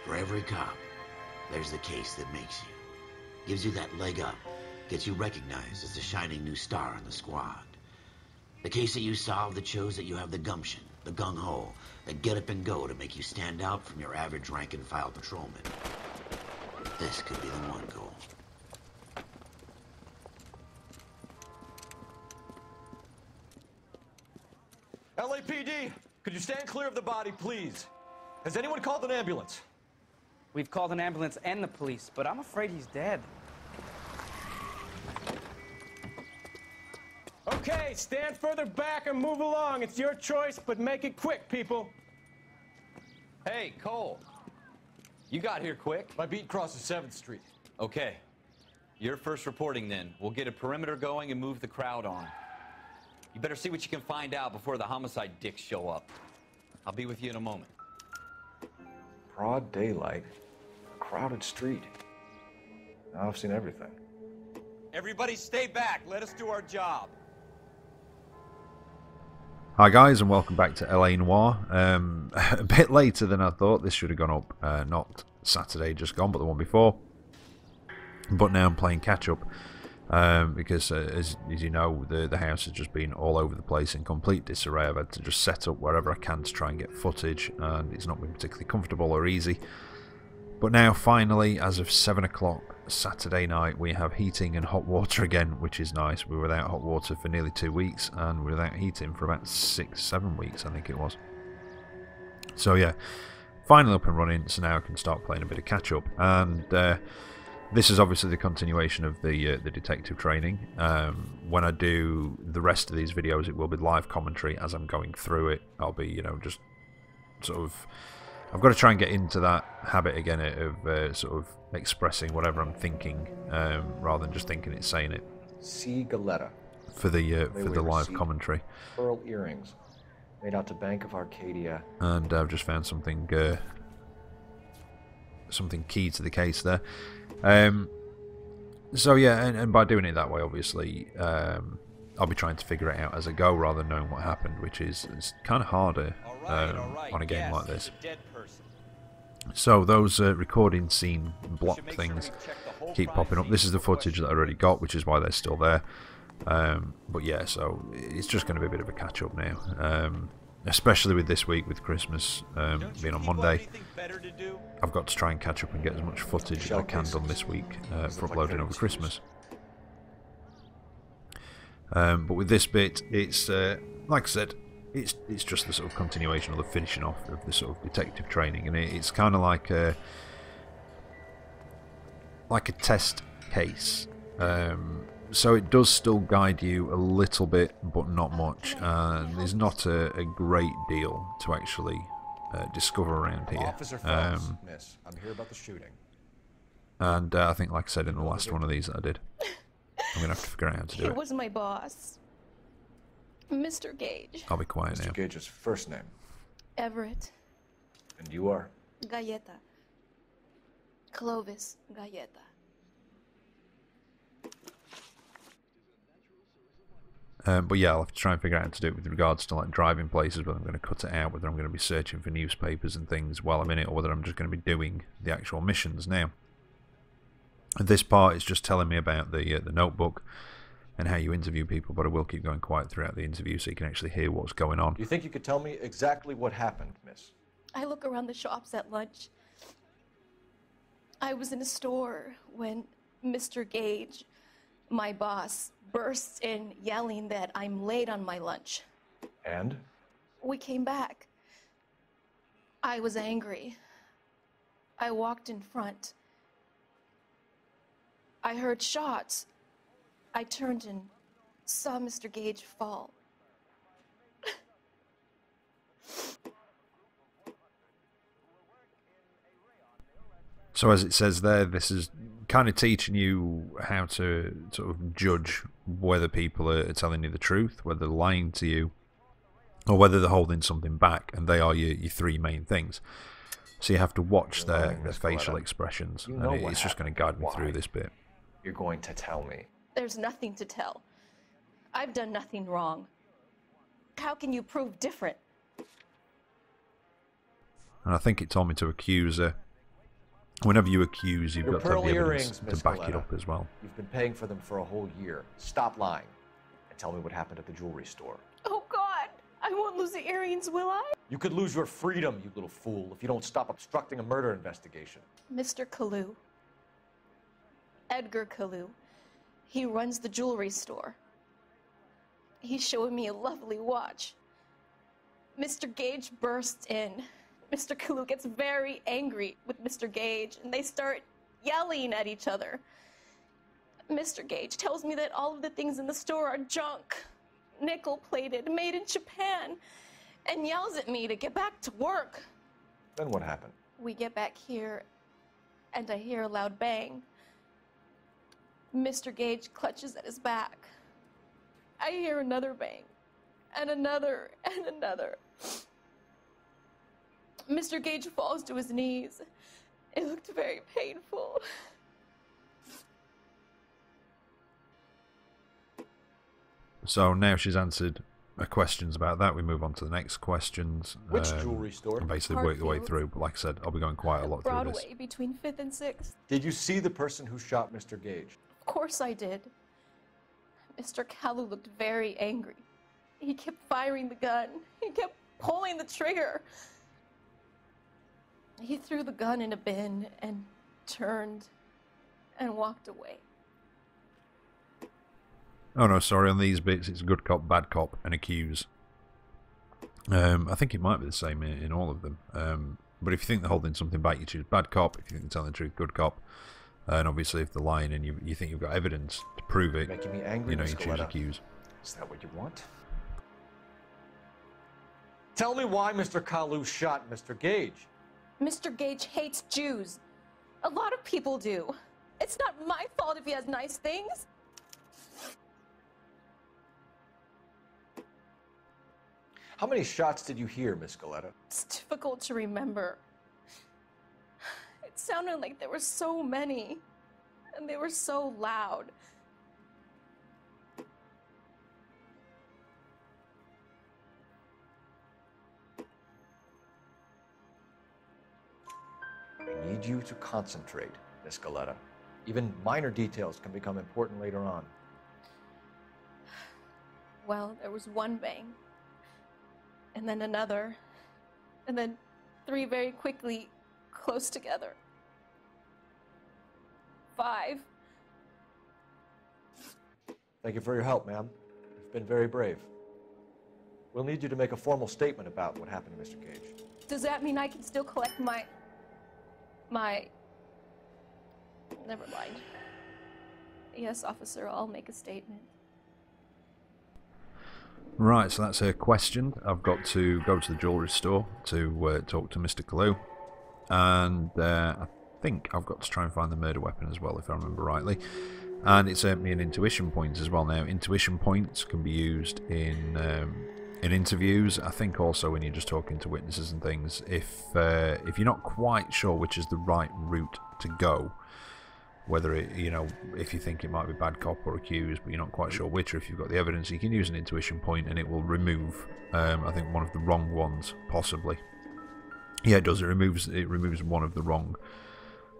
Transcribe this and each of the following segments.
For every cop, there's the case that makes you. Gives you that leg up. Gets you recognized as the shining new star in the squad. The case that you solve that shows that you have the gumption, the gung-ho, the get up and go to make you stand out from your average rank-and-file patrolman. This could be the one goal. LAPD, could you stand clear of the body, please? Has anyone called an ambulance? We've called an ambulance and the police, but I'm afraid he's dead. Okay, stand further back and move along. It's your choice, but make it quick, people. Hey, Cole. You got here quick. My beat crosses 7th Street. Okay. You're first reporting then. We'll get a perimeter going and move the crowd on. You better see what you can find out before the homicide dicks show up. I'll be with you in a moment. Broad daylight. A crowded street. Now I've seen everything. Everybody stay back. Let us do our job. Hi guys, and welcome back to LA Noire. A bit later than I thought. This should have gone up not Saturday just gone, but the one before. But now I'm playing catch up because as you know, the house has just been all over the place in complete disarray. I've had to just set up wherever I can to try and get footage, and it's not been particularly comfortable or easy. But now finally, as of 7 o'clock Saturday night, we have heating and hot water again, which is nice. We were without hot water for nearly 2 weeks, and we were without heating for about 6-7 weeks, I think it was. So yeah, finally up and running, so now I can start playing a bit of catch up. And this is obviously the continuation of the detective training. When I do the rest of these videos, it will be live commentary as I'm going through it. I'll be, you know, just sort of... I've got to try and get into that habit again of sort of expressing whatever I'm thinking, rather than just thinking it, saying it. C. Galetta. For the live commentary. Pearl earrings, made out to Bank of Arcadia. And I've just found something something key to the case there. So yeah, and by doing it that way, obviously, I'll be trying to figure it out as I go rather than knowing what happened, which is kind of harder on a game like this. So those recording scene block things keep popping up. This is the footage that I already got, which is why they're still there. But yeah, so it's just going to be a bit of a catch-up now. Especially with this week, with Christmas being on Monday. I've got to try and catch up and get as much footage as I can done this week for uploading over Christmas. But with this bit, it's like I said, it's just the sort of continuation or the finishing off of the sort of detective training, and it's kind of like a test case. So it does still guide you a little bit, but not much. There's not a great deal to actually discover around here. Officer Phelps, miss, I'm here about the shooting. And I think, like I said in the last one of these that I did, I'm going to have to figure out how to do it. He was my boss, Mr. Gage. I'll be quiet now. Mr. Gage's first name. Everett. And you are? Galleta. Clovis Galleta. But yeah, I'll have to try and figure out how to do it with regards to like driving places, whether I'm going to cut it out, whether I'm going to be searching for newspapers and things while I'm in it, or whether I'm just going to be doing the actual missions now. This part is just telling me about the notebook and how you interview people, but I will keep going quiet throughout the interview so you can actually hear what's going on. Do you think you could tell me exactly what happened, miss? I look around the shops at lunch. I was in a store when Mr. Gage, my boss, bursts in yelling that I'm late on my lunch. And? We came back. I was angry. I walked in front. I heard shots. I turned and saw Mr. Gage fall. So as it says there, this is kind of teaching you how to sort of judge whether people are telling you the truth, whether they're lying to you, or whether they're holding something back, and they are your three main things. So you have to watch their facial expressions, and it's just going to guide me through this bit. You're going to tell me. There's nothing to tell. I've done nothing wrong. How can you prove different? And I think it told me to accuse her Whenever you accuse, you've Your got to have pearl the evidence earrings, to Miss back it Coletta. up as well. You've been paying for them for a whole year. Stop lying and tell me what happened at the jewelry store. Oh, God. I won't lose the earrings, will I? You could lose your freedom, you little fool, if you don't stop obstructing a murder investigation. Mr. Kalu. Edgar Kalu. He runs the jewelry store. He's showing me a lovely watch. Mr. Gage bursts in. Mr. Kalu gets very angry with Mr. Gage, and they start yelling at each other. Mr. Gage tells me that all of the things in the store are junk, nickel-plated, made in Japan, and yells at me to get back to work. Then what happened? We get back here, and I hear a loud bang. Mr. Gage clutches at his back. I hear another bang, and another, and another. Mr. Gage falls to his knees. It looked very painful. So now she's answered questions about that. We move on to the next questions. Which jewelry store? And basically work the way Hartfield's. through. But like I said, I'll be going quite a lot through this. Broadway, between 5th and 6th. Did you see the person who shot Mr. Gage? Of course I did. Mr. Kalu looked very angry. He kept firing the gun. He kept pulling the trigger. He threw the gun in a bin and turned and walked away. Oh no, sorry, on these bits it's good cop, bad cop, and accuse. I think it might be the same in all of them. But if you think they're holding something back, you choose bad cop. If you think they're telling the truth, good cop. And obviously if they're lying and you think you've got evidence to prove it, Making me angry, you know, Miss you choose Coletta. accuse. Is that what you want? Tell me why Mr. Kalu shot Mr. Gage. Mr. Gage hates Jews. A lot of people do. It's not my fault if he has nice things. How many shots did you hear, Miss Coletta? It's difficult to remember. It sounded like there were so many, and they were so loud. I need you to concentrate, Miss Coletta. Even minor details can become important later on. Well, there was one bang, and then another, and then 3 very quickly, close together. 5. Thank you for your help, ma'am. You've been very brave. We'll need you to make a formal statement about what happened to Mr. Gage. Does that mean I can still collect my... Never mind. Yes, officer, I'll make a statement. Right, so that's her question. I've got to go to the jewellery store to talk to Mr. Kalu. And I think I've got to try and find the murder weapon as well, if I remember rightly. And it's earned me an intuition point as well now. Intuition points can be used in interviews. I think also when you're just talking to witnesses and things. If you're not quite sure which is the right route to go, whether it, you know, if you think it might be bad cop or accused, but you're not quite sure which, or if you've got the evidence, you can use an intuition point and it will remove, I think, one of the wrong ones, possibly. Yeah, it does. It removes one of the wrong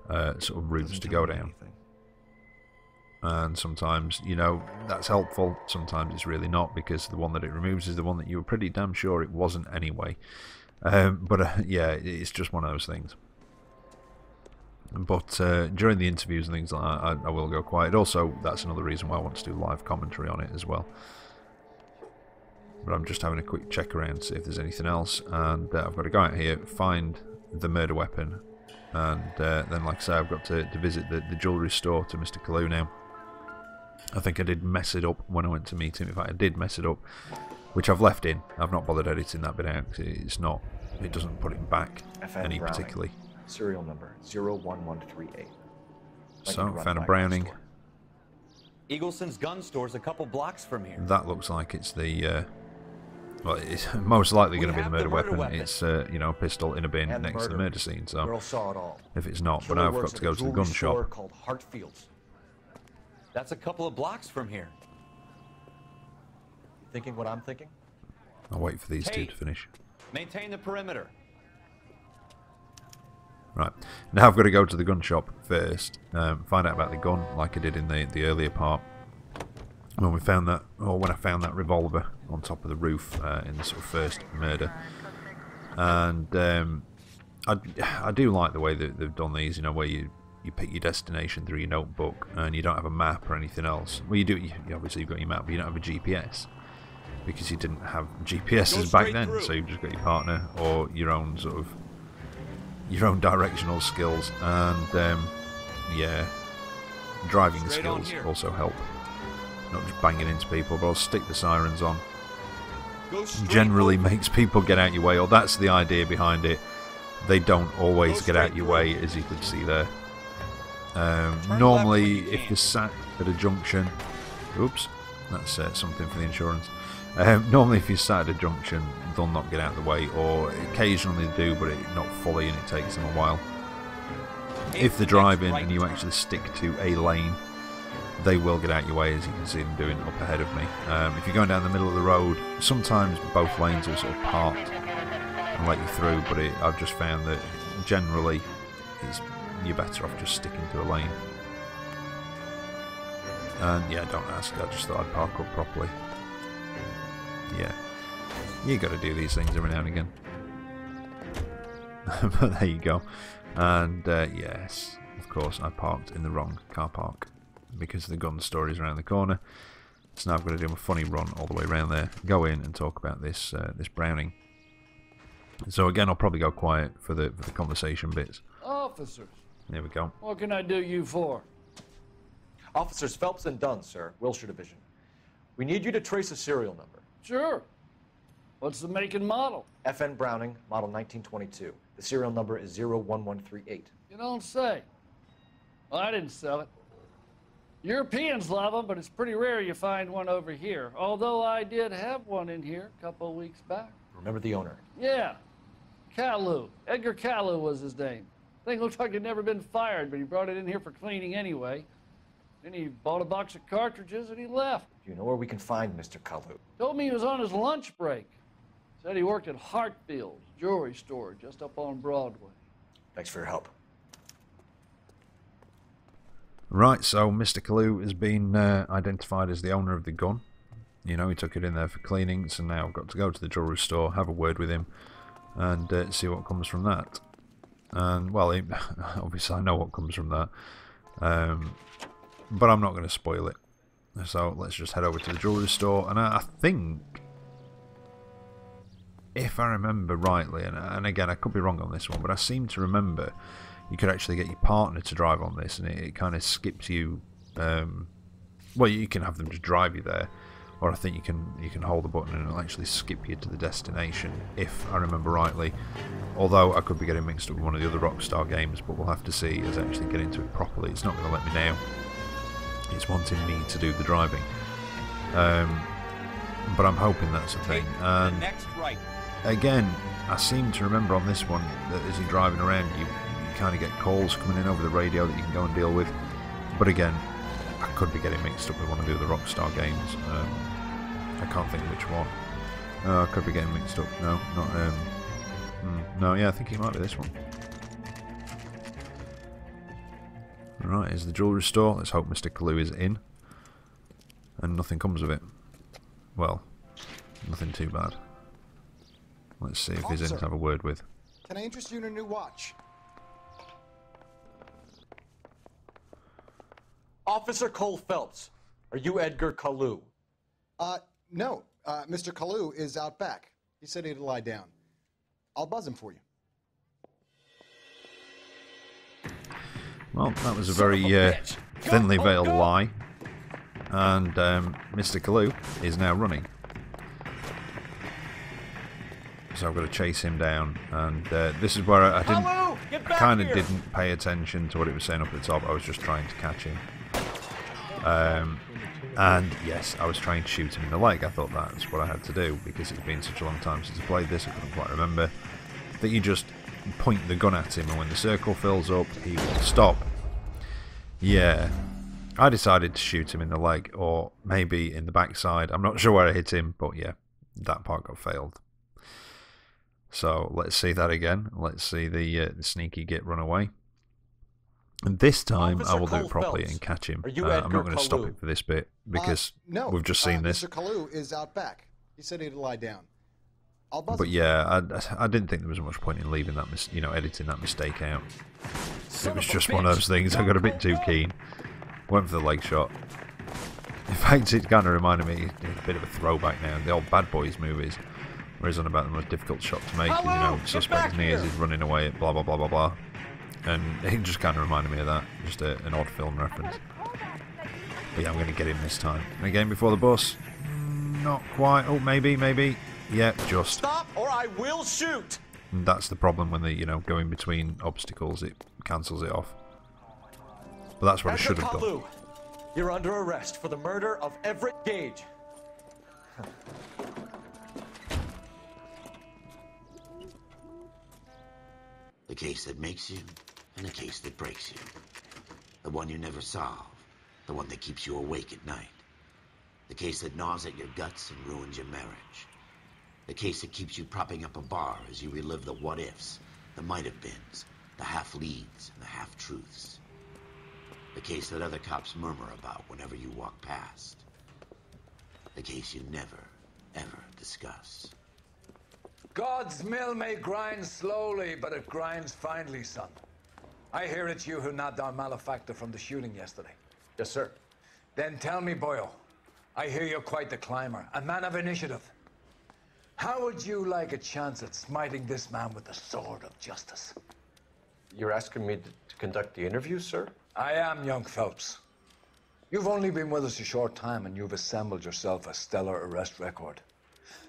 sort of routes to go down. And sometimes, you know, that's helpful. Sometimes it's really not, because the one that it removes is the one that you were pretty damn sure it wasn't anyway. But yeah, it's just one of those things. But during the interviews and things like that, I will go quiet. Also, that's another reason why I want to do live commentary on it as well. But I'm just having a quick check around to see if there's anything else. And I've got to go out here, find the murder weapon. And then, like I say, I've got to visit the jewellery store to Mr. Kalu now. I think I did mess it up when I went to meet him. In fact, I did mess it up, which I've left in. I've not bothered editing that bit out. It's not. It doesn't put it back any particularly. Serial number 01138. So, found a Browning. Eagleson's gun store's a couple blocks from here. That looks like it's the. Well, it's most likely going to be the have murder the murder weapon. weapon. It's you know, a pistol in a bin And the next to the murder. murder scene. So Girl saw it all. if it's not, but Killer now I've works got to at go a to the jewelry gun store shop. called Hartfield's. That's a couple of blocks from here. You thinking what I'm thinking? I'll wait for these two Hey. to finish. Maintain the perimeter. Right, now I've got to go to the gun shop first, find out about the gun, like I did in the earlier part. When we found that, or when I found that revolver on top of the roof in the sort of first murder. And I do like the way that they've done these, you know, where you pick your destination through your notebook and you don't have a map or anything else. Well, you do, obviously you've got your map, but you don't have a GPS. Because you didn't have GPSs back then, so you've just got your partner or your own sort of directional skills, and yeah, driving skills also help. Not just banging into people, but I'll stick the sirens on. Generally makes people get out your way, or that's the idea behind it. They don't always get out your way, as you could see there. Normally, if you're sat at a junction, oops, that's something for the insurance. Normally if you're sat at a junction, they'll not get out of the way, or occasionally they do, but not fully, and it takes them a while. If they're driving and you actually stick to a lane, they will get out your way, as you can see them doing up ahead of me. If you're going down the middle of the road, sometimes both lanes will sort of part and let you through, but I've just found that generally you're better off just sticking to a lane. And yeah, don't ask, I just thought I'd park up properly. Yeah, you got to do these things every now and again. But there you go. And yes, of course, I parked in the wrong car park because the gun store is around the corner. So now I've got to do a funny run all the way around there, go in and talk about this this Browning. So again, I'll probably go quiet for the conversation bits. Officers. There we go. What can I do you for? Officers Phelps and Dunn, sir, Wilshire Division. We need you to trace a serial number. Sure. What's the make and model? FN Browning, model 1922. The serial number is 01138. You don't say. Well, I didn't sell it. Europeans love them, but it's pretty rare you find one over here. Although I did have one in here a couple of weeks back. Remember the owner? Yeah. Caillou. Edgar Caillou was his name. Thing looked like he'd never been fired, but he brought it in here for cleaning anyway. Then he bought a box of cartridges and he left. Do you know where we can find Mr. Caillou? Told me he was on his lunch break. Said he worked at Hartfield's jewelry store just up on Broadway. Thanks for your help. Right, so Mr. Caillou has been identified as the owner of the gun. You know, he took it in there for cleaning, so now I've got to go to the jewelry store, have a word with him, and see what comes from that. And, well, obviously I know what comes from that, but I'm not going to spoil it. So let's just head over to the jewelry store, and I think, if I remember rightly, and again I could be wrong on this one, but I seem to remember you could actually get your partner to drive on this, and it kind of skips you. Well, you can have them just drive you there, or I think you can hold the button and it'll actually skip you to the destination, if I remember rightly. Although I could be getting mixed up with one of the other Rockstar games, but we'll have to see as I actually get into it properly. It's not going to let me now. It's wanting me to do the driving, but I'm hoping that's a thing. And again, I seem to remember on this one that as you're driving around, you kind of get calls coming in over the radio that you can go and deal with. But again, I could be getting mixed up with one of the other Rockstar games. I can't think which one. I could be getting mixed up. No, not. No, yeah, I think it might be this one. Right, here's the jewellery store. Let's hope Mr. Caillou is in. And nothing comes of it. Well, nothing too bad. Let's see if he's in to have a word with. Can I interest you in a new watch? Officer Cole Phelps, are you Edgar Caillou? No. Mr. Caillou is out back. He said he'd lie down. I'll buzz him for you. Well, that was a very thinly veiled lie. And Mr. Caillou is now running. So I've got to chase him down. And this is where I kind of didn't pay attention to what it was saying up at the top. I was just trying to catch him. And yes, I was trying to shoot him in the leg. I thought that's what I had to do, because it's been such a long time since I played this, I couldn't quite remember. That you just point the gun at him, and when the circle fills up, he will stop. Yeah, I decided to shoot him in the leg, or maybe in the backside. I'm not sure where I hit him, but yeah, that part got failed. So let's see that again. Let's see the sneaky git run away. And this time I will do it properly and catch him. I'm not going to stop it for this bit because we've just seen this. Mr. Kalu is out back. He said he'd lie down. I'll buzz But him. yeah, I didn't think there was much point in leaving that, editing that mistake out. It was just one of those things. I got a bit too keen. Went for the leg shot. In fact, it kind of reminded me a bit of a throwback now. The old Bad Boys movies, where he's on about the most difficult shot to make. Suspect nears, he's running away at blah blah blah blah blah. And it just kind of reminded me of that. Just an odd film reference. But yeah, I'm going to get him this time. And again, before the bus. Not quite. Oh, maybe. Yeah, just. Stop or I will shoot! And that's the problem when they, go in between obstacles. It cancels it off. But that's what I should have done. You're under arrest for the murder of Everett Gage. The case that makes you, and the case that breaks you. The one you never solve. The one that keeps you awake at night. The case that gnaws at your guts and ruins your marriage. The case that keeps you propping up a bar as you relive the what-ifs, the might-have-beens, the half-leads, and the half-truths. The case that other cops murmur about whenever you walk past. The case you never, ever discuss. God's mill may grind slowly, but it grinds finely, son. I hear it's you who nabbed our malefactor from the shooting yesterday. Yes, sir. Then tell me, Boyle, I hear you're quite the climber, a man of initiative. How would you like a chance at smiting this man with the sword of justice? You're asking me to conduct the interview, sir? I am, young Phelps. You've only been with us a short time and you've assembled yourself a stellar arrest record.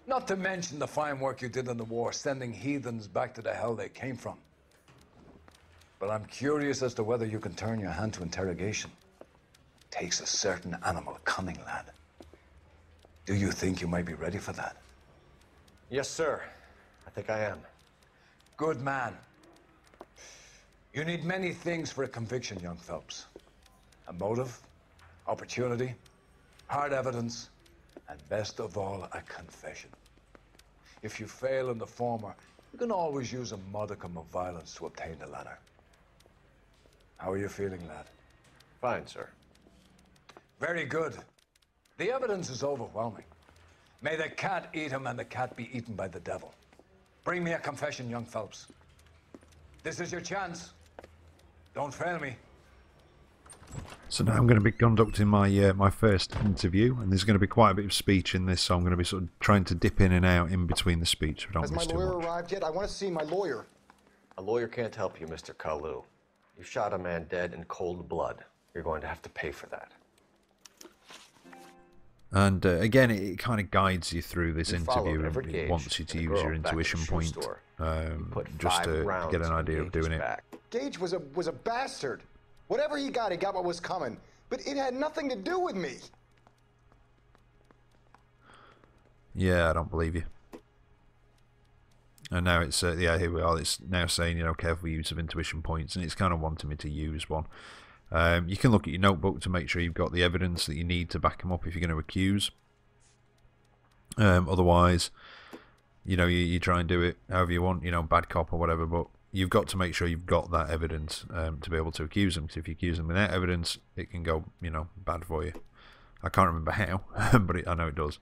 Not to mention the fine work you did in the war, sending heathens back to the hell they came from. But I'm curious as to whether you can turn your hand to interrogation. Takes a certain animal cunning, lad. Do you think you might be ready for that? Yes, sir. I think I am. Good man. You need many things for a conviction, young Phelps. A motive, opportunity, hard evidence, and best of all, a confession. If you fail in the former, you can always use a modicum of violence to obtain the latter. How are you feeling, lad? Fine, sir. Very good. The evidence is overwhelming. May the cat eat him and the cat be eaten by the devil. Bring me a confession, young Phelps. This is your chance. Don't fail me. So now I'm going to be conducting my my first interview, and there's going to be quite a bit of speech in this, so I'm going to be sort of trying to dip in and out in between the speech. So don't Has my miss too lawyer much. arrived yet? I want to see my lawyer. A lawyer can't help you, Mr. Kalu. You shot a man dead in cold blood. You're going to have to pay for that. And again, it kind of guides you through this You interview, followed Everett and it Gage wants you to and the use girl your back to the intuition shoe point, store. just 5 to rounds get an in idea of Gage's doing it. back. Gage was a bastard. Whatever he got what was coming. But it had nothing to do with me. Yeah, I don't believe you. And now it's yeah, here we are. It's now saying, careful use of intuition points, and it's kind of wanting me to use one. You can look at your notebook to make sure you've got the evidence that you need to back them up if you're going to accuse. Otherwise, you try and do it however you want, bad cop or whatever, but you've got to make sure you've got that evidence to be able to accuse them, because if you accuse them without evidence, it can go, bad for you. I can't remember how, but I know it does.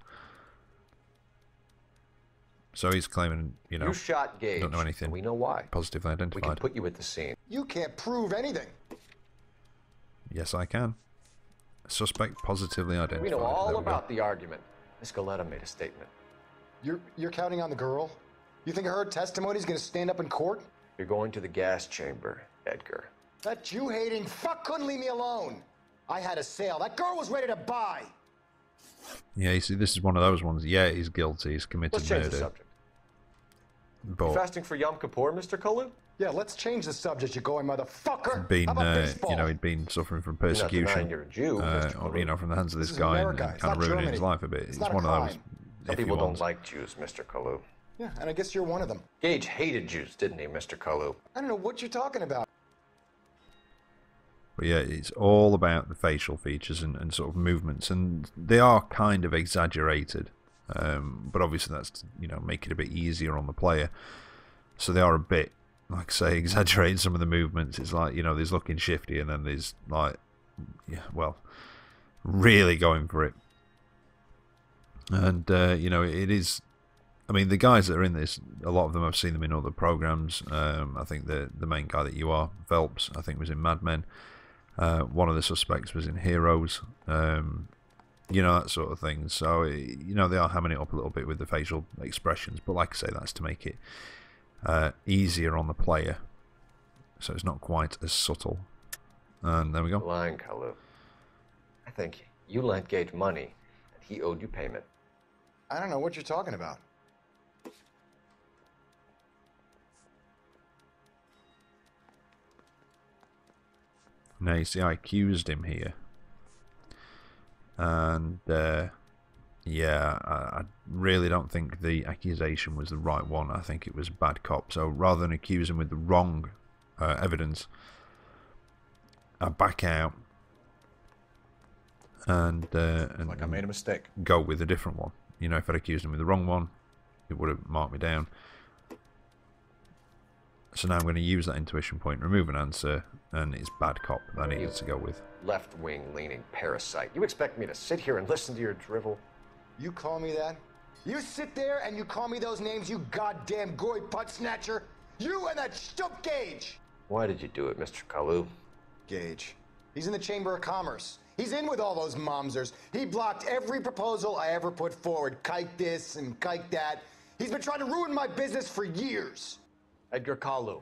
So he's claiming, You shot Gage. don't know anything. And we know why. Positively We can identified. put you at the scene. You can't prove anything. Yes, I can. Suspect positively identified. We know There all we go. about the argument. Miss Galetta made a statement. You're counting on the girl? You think her testimony's gonna stand up in court? You're going to the gas chamber, Edgar. That Jew-hating fuck couldn't leave me alone. I had a sale. That girl was ready to buy. Yeah, you see, this is one of those ones. Yeah, he's guilty. He's committed Let's change murder. the subject. You But fasting for Yom Kippur, Mr. Kalu? Yeah, let's change the subject, you going motherfucker. been, How about baseball? he'd been suffering from You're not persecution, denying you're a Jew, Mr. or, Kalu. from the hands of this This is guy, America. and It's kind of not ruining his Germany. life a bit. It's It's not a one of those. crime. Some iffy people don't ones. like Jews, Mr. Kalu. Yeah, and I guess you're one of them. Gage hated Jews, didn't he, Mr. Kalu? I don't know what you're talking about. But yeah, it's all about the facial features and sort of movements, and they are kind of exaggerated. but obviously that's, you know, make it a bit easier on the player. So they are a bit, like I say, exaggerating some of the movements. It's like, you know, there's looking shifty, and then there's like, yeah, well, really going for it. And you know, it is. I mean, the guys that are in this, a lot of them, I've seen them in other programs. I think the main guy that you are, Phelps, I think was in Mad Men. One of the suspects was in Heroes. You know, that sort of thing. So, you know, they are hamming it up a little bit with the facial expressions. But like I say, that's to make it easier on the player. So it's not quite as subtle. And there we go. Lying, Kalu. I think you lent Gage money, and he owed you payment. I don't know what you're talking about. Now, you see, I accused him here. And, yeah, I really don't think the accusation was the right one. I think it was bad cop. So rather than accuse him with the wrong evidence, I back out and Like I made a mistake. Go with a different one. You know, if I'd accused him with the wrong one, it would have marked me down. So now I'm going to use that intuition point, remove an answer, and it's bad cop that I needed to go with. Left-wing leaning parasite. You expect me to sit here and listen to your drivel? You call me that? You sit there and you call me those names, you goddamn goy butt snatcher? You and that stup Gage! Why did you do it, Mr. Kalu? Gage. He's in the Chamber of Commerce. He's in with all those momsers. He blocked every proposal I ever put forward. Kike this and kike that. He's been trying to ruin my business for years. Edgar Kalu.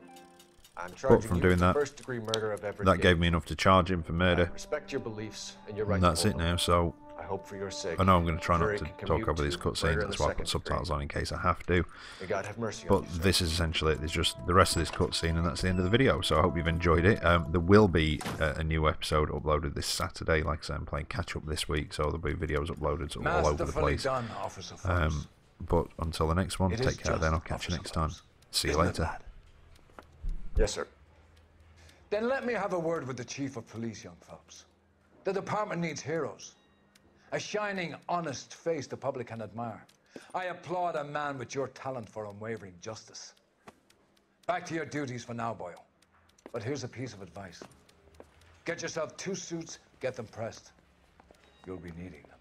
I'm But charging from you doing with that, first-degree murder of Everett that Gage. gave me enough to charge him for murder. I respect your beliefs and your right And that's to it now, so I hope for your sake. I know I'm going to try not jury to can talk commute over these to cutscenes, murder in that's the why I put second subtitles degree. on in case I have to. May God have mercy But on you, sir. this is essentially it. There's just the rest of this cutscene, and that's the end of the video. So I hope you've enjoyed it. There will be a new episode uploaded this Saturday. Like I said, I'm playing catch up this week, so there'll be videos uploaded sort of all over the Masterfully place. done, Officer Fox. But until the next one, It is take care. Then I'll just, catch you Officer next time. Fox. See you Isn't it, later. lad? Yes, sir. Then let me have a word with the Chief of Police, young Phelps. The department needs heroes. A shining, honest face the public can admire. I applaud a man with your talent for unwavering justice. Back to your duties for now, boyo. But here's a piece of advice. Get yourself 2 suits, get them pressed. You'll be needing them.